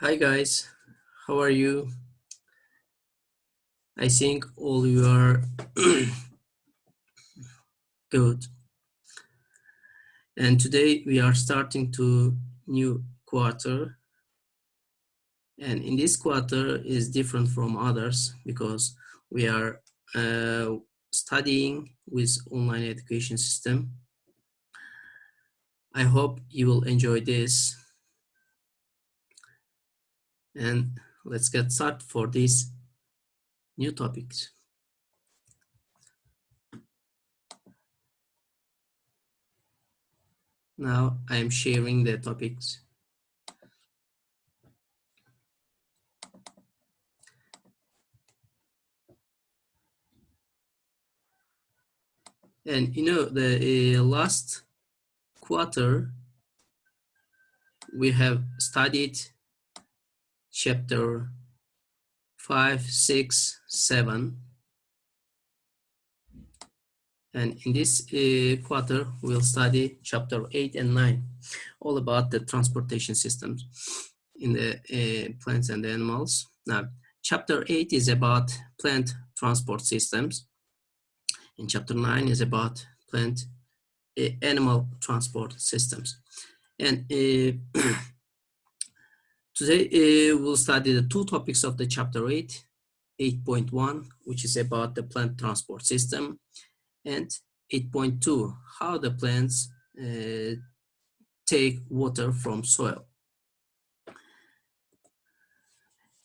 Hi guys, how are you? I think all you are good. And today we are starting to new quarter. And in this quarter is different from others because we are studying with online education system. I hope you will enjoy this. And let's get started for these new topics. Now I am sharing the topics. And the last quarter we have studied chapter 5, 6, 7, and in this quarter we'll study chapter 8 and 9, all about the transportation systems in the plants and the animals. Now, chapter 8 is about plant transport systems, and chapter 9 is about plant animal transport systems. And today we'll study the two topics of the chapter 8, 8.1, which is about the plant transport system, and 8.2, how the plants take water from soil.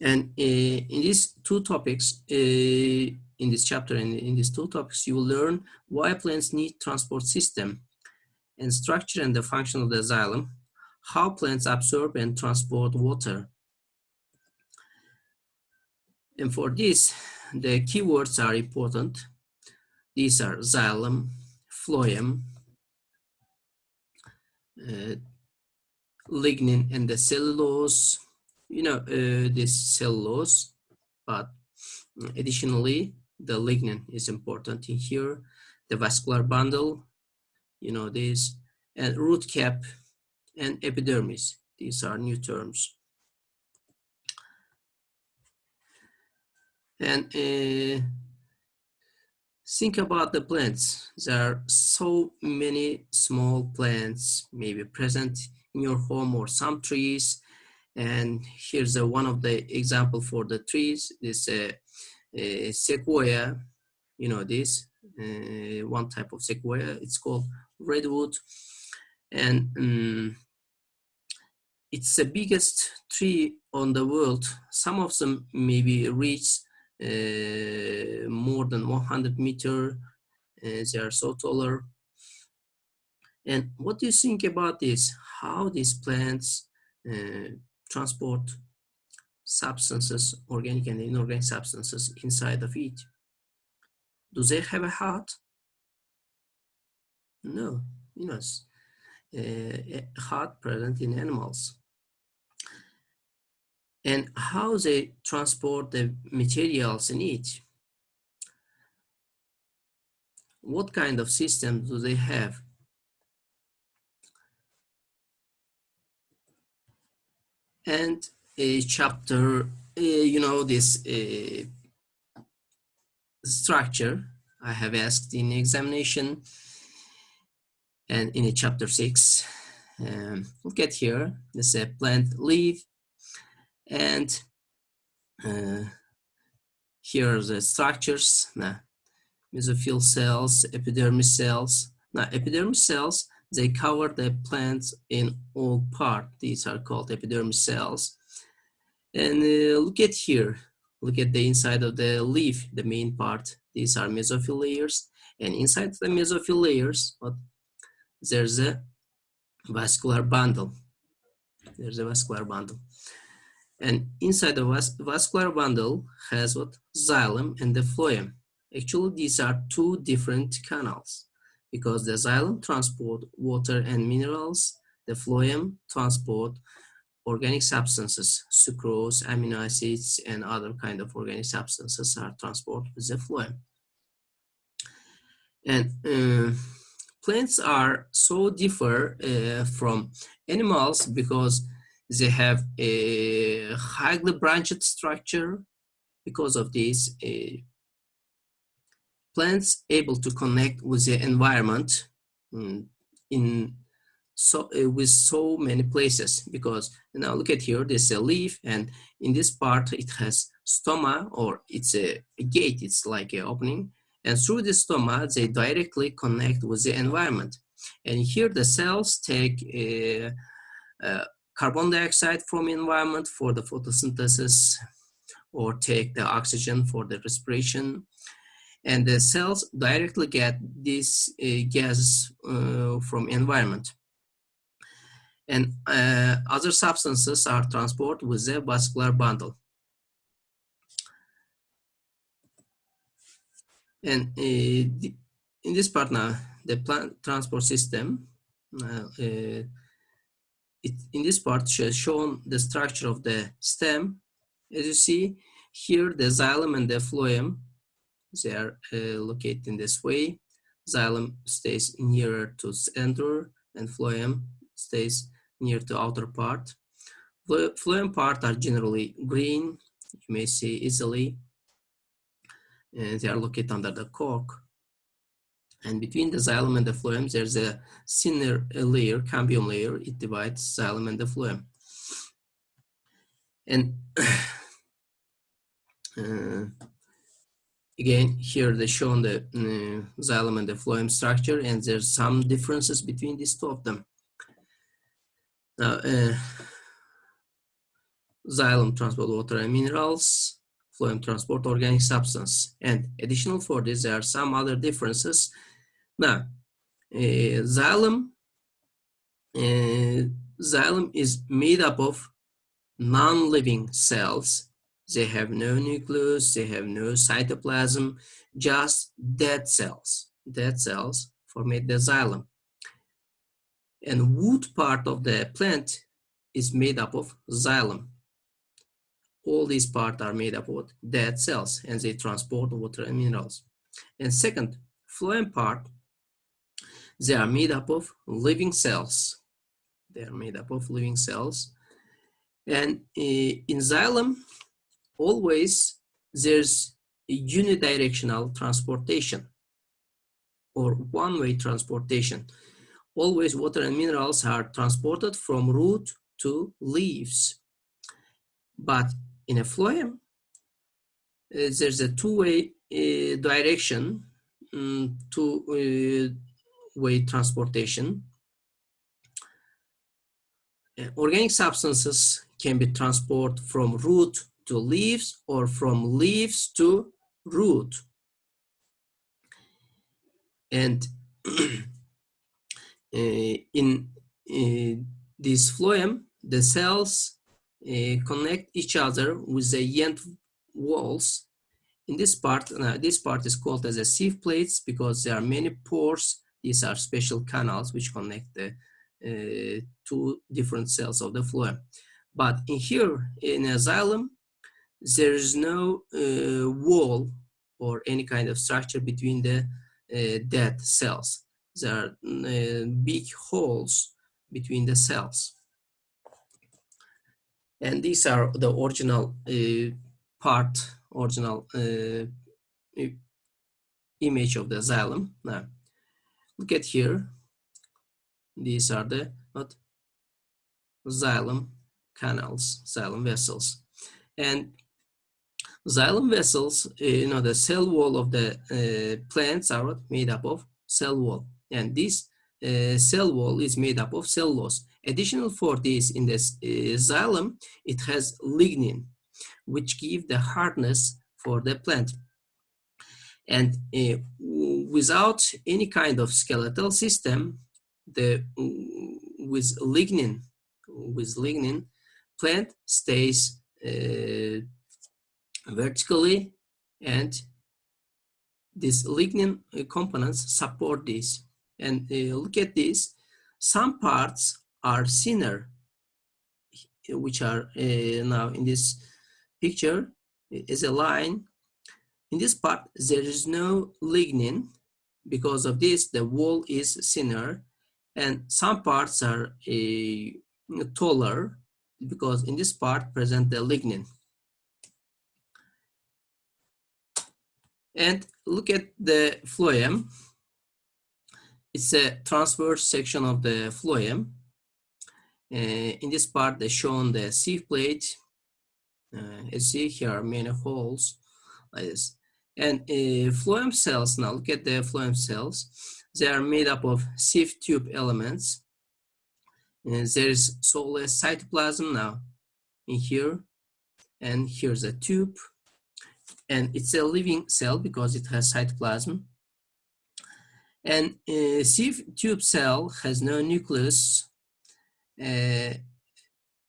And in these two topics, in this chapter and in these two topics, you will learn why plants need transport system and structure and the function of the xylem, how plants absorb and transport water. And for this, the keywords are important. These are xylem, phloem, lignin, and the cellulose. This cellulose, but additionally, the lignin is important in here. The vascular bundle, this, and root cap and epidermis. These are new terms. And think about the plants. There are so many small plants maybe present in your home, or some trees. And here's one of the example for the trees. This sequoia, this one type of sequoia. It's called redwood, and it's the biggest tree on the world. Some of them maybe reach more than 100 meters. They are so taller. And what do you think about this? How these plants transport substances, organic and inorganic substances, inside of it? Do they have a heart? No, a heart present in animals. And how they transport the materials in it? What kind of system do they have? And a chapter, this structure I have asked in examination, and in a chapter 6, look at here. This is a plant leaf, and here are the structures. Now, mesophyll cells, epidermis cells. Now, epidermis cells, they cover the plants in all parts. These are called epidermis cells. And look at here. Look at the inside of the leaf, the main part. These are mesophyll layers. And inside the mesophyll layers, there's a vascular bundle. There's a vascular bundle. And inside the vascular bundle has what? Xylem and the phloem. Actually, these are two different canals, because the xylem transport water and minerals, the phloem transport organic substances, sucrose, amino acids, and other kind of organic substances are transported with the phloem. And plants are so different from animals because They have a highly branched structure. Because of this, plants able to connect with the environment in with so many places. Because now look at here, there's a leaf, and in this part it has stoma, or it's a gate, it's like an opening, and through the stoma they directly connect with the environment. And here the cells take carbon dioxide from environment for the photosynthesis, or take the oxygen for the respiration, and the cells directly get these gases from environment. And other substances are transported with the vascular bundle. And in this part now, the plant transport system, in this part shows shown the structure of the stem. As you see here, the xylem and the phloem, they are located in this way. Xylem stays nearer to center, and phloem stays near to outer part. Phloem part are generally green, you may see easily, and they are located under the cork. And between the xylem and the phloem, there's a thinner layer, cambium layer. It divides xylem and the phloem. And again, here they shown the xylem and the phloem structure, and there's some differences between these two of them. Now, xylem transport water and minerals, phloem transport organic substance. And additional for this, there are some other differences. Now, xylem is made up of non-living cells. They have no nucleus, they have no cytoplasm, just dead cells. Dead cells formate the xylem. And wood part of the plant is made up of xylem. All these parts are made up of dead cells, and they transport water and minerals. And second, phloem part, they are made up of living cells. They are made up of living cells. And in xylem, always there's a unidirectional transportation, or one-way transportation. Always water and minerals are transported from root to leaves. But in a phloem, there's a two-way direction, two-way transportation. Organic substances can be transported from root to leaves, or from leaves to root. And in this phloem, the cells connect each other with the end walls. In this part is called as a sieve plates, because there are many pores. These are special canals which connect the two different cells of the phloem. But in here, in a xylem, there is no wall or any kind of structure between the dead cells. There are big holes between the cells. And these are the original image of the xylem. Now, look at here. These are the xylem canals, xylem vessels. And xylem vessels, the cell wall of the plants are made up of cell wall. And this cell wall is made up of cellulose. Additional for this, in this xylem, it has lignin, which give the hardness for the plant. And without any kind of skeletal system, with lignin, plant stays vertically, and these lignin components support this. And look at this. Some parts are thinner, which are now in this picture is a line. In this part, there is no lignin. Because of this, the wall is thinner, and some parts are taller, because in this part present the lignin. And look at the phloem. It's a transverse section of the phloem. In this part, they shown the sieve plate. As you see here are many holes like this. And phloem cells, now look at the phloem cells. They are made up of sieve tube elements. There is soulless cytoplasm now in here, and here's a tube. And it's a living cell because it has cytoplasm. And sieve tube cell has no nucleus,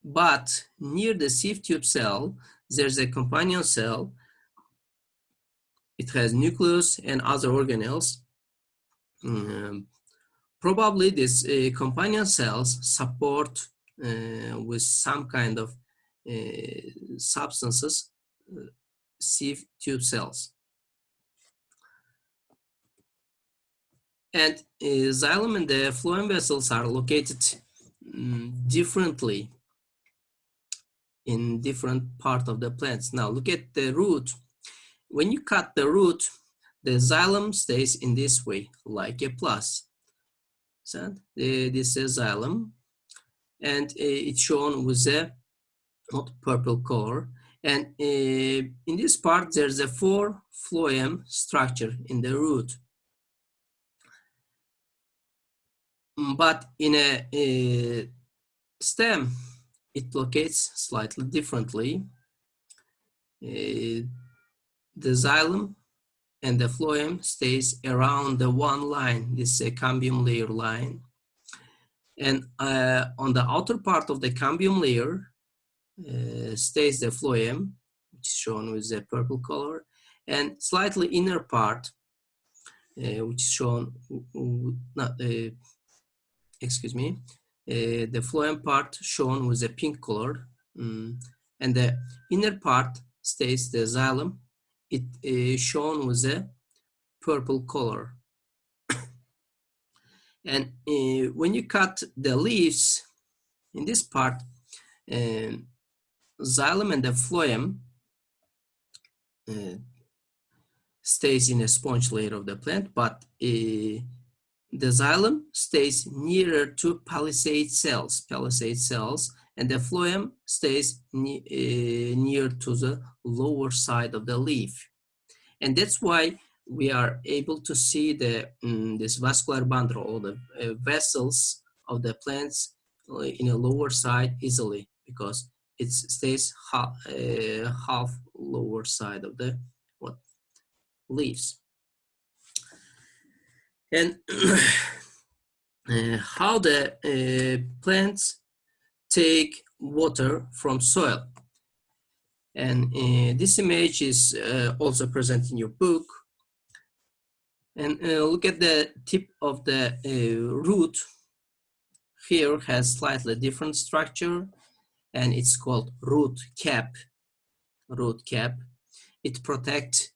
but near the sieve tube cell, there's a companion cell. It has nucleus and other organelles. Probably these companion cells support with some kind of substances sieve tube cells. And xylem and the phloem vessels are located differently in different part of the plants. Now look at the root. When you cut the root, the xylem stays in this way, like a plus. So this is xylem, and it's shown with a purple color. And in this part, there's a 4 phloem structure in the root. But in a stem, it locates slightly differently. The xylem and the phloem stays around the one line. This is a cambium layer line. And on the outer part of the cambium layer stays the phloem, which is shown with the purple color, and slightly inner part, which is shown, the phloem part shown with a pink color, and the inner part stays the xylem. It is shown with a purple color. And when you cut the leaves in this part, xylem and the phloem stays in a sponge layer of the plant, but the xylem stays nearer to palisade cells, and the phloem stays near to the lower side of the leaf. And that's why we are able to see the this vascular bundle or the vessels of the plants in a lower side easily, because it stays half lower side of the leaves. And how the plants take water from soil. And this image is also present in your book. And look at the tip of the root. Here has slightly different structure, and it's called root cap. Root cap. It protects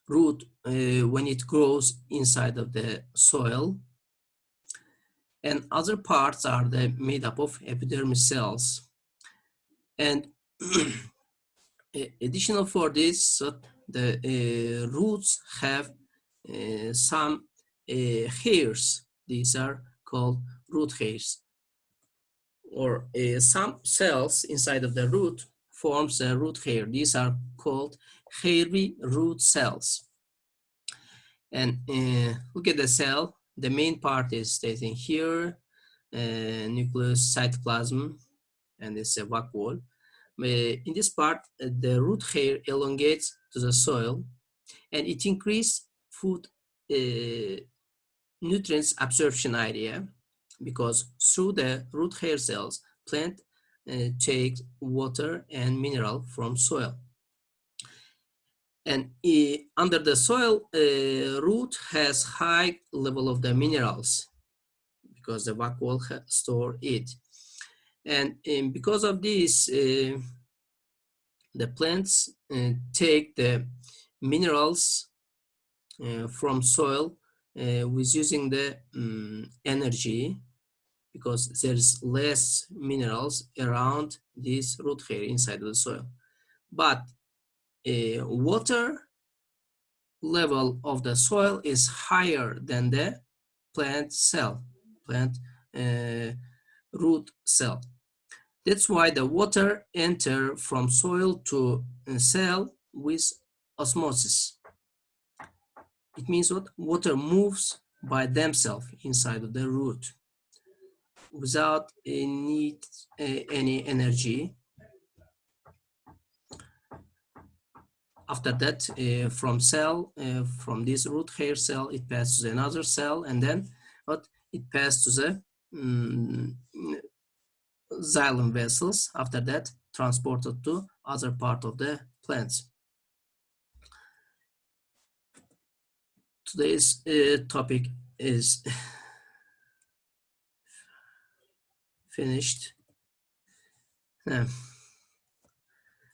root when it grows inside of the soil. And other parts are made up of epidermis cells. And additional for this, the roots have some hairs. These are called root hairs. Or some cells inside of the root forms a root hair. These are called hairy root cells. And look at the cell. The main part is stating here, nucleus, cytoplasm, and it's a vacuole. In this part, the root hair elongates to the soil, and it increases food nutrients absorption area, because through the root hair cells, plant takes water and mineral from soil. And under the soil, root has high level of the minerals because the vacuole store it. And because of this, the plants take the minerals from soil with using the energy, because there's less minerals around this root hair inside of the soil. But water level of the soil is higher than the plant cell, plant root cell. That's why the water enter from soil to cell with osmosis. It means what? Water moves by themselves inside of the root without any energy. After that, from this root hair cell, it passes to another cell, and then it passes to the xylem vessels. After that, transported to other part of the plants. Today's topic is finished.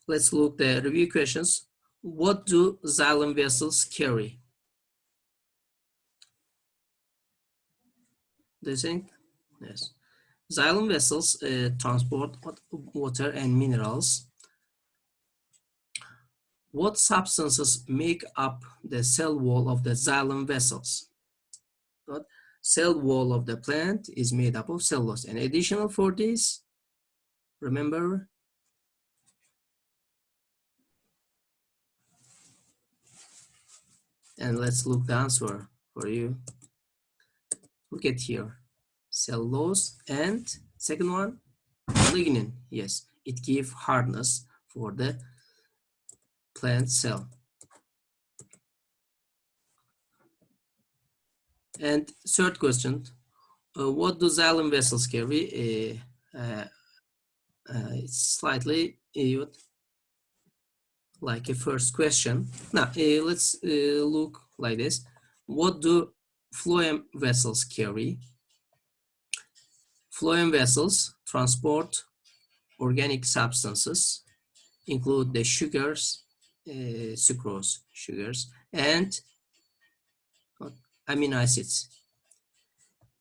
Let's look the review questions. What do xylem vessels carry? Do you think? Yes. Xylem vessels transport water and minerals. What substances make up the cell wall of the xylem vessels? What cell wall of the plant is made up of cellulose. And additional for this, remember, and let's look the answer for you. Look at here, cellulose, and second one, lignin. Yes, it gives hardness for the plant cell. And third question, what do xylem vessels carry? It's slightly like a first question. Now, let's look like this. What do phloem vessels carry? Phloem vessels transport organic substances, include the sugars, sucrose sugars, and amino acids,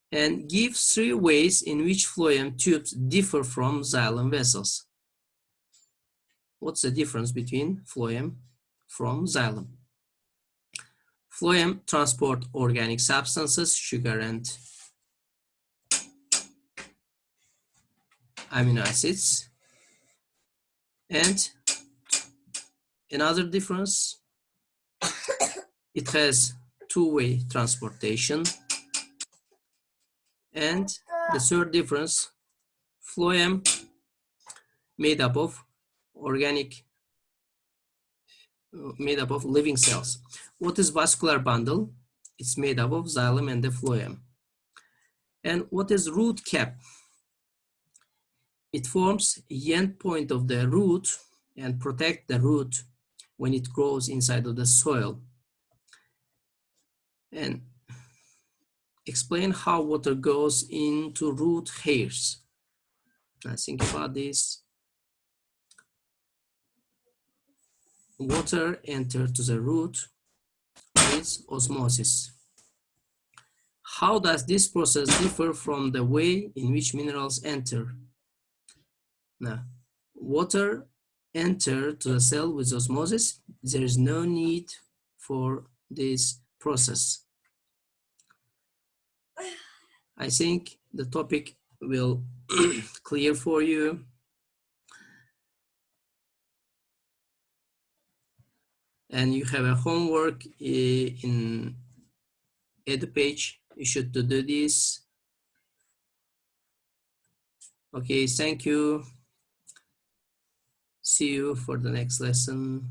and give three ways in which phloem tubes differ from xylem vessels. What's the difference between phloem from xylem? Phloem transport organic substances, sugar and amino acids. And another difference, it has two-way transportation. And the third difference, phloem made up of living cells. What is vascular bundle? It's made up of xylem and the phloem. And what is root cap? It forms the end point of the root and protect the root when it grows inside of the soil. And explain how water goes into root hairs. Now think about this. Water enters to the root with osmosis. How does this process differ from the way in which minerals enter? Now, water enters to the cell with osmosis. There is no need for this process. I think the topic will clear for you. And you have a homework in EduPage. You should do this. Okay, thank you. See you for the next lesson.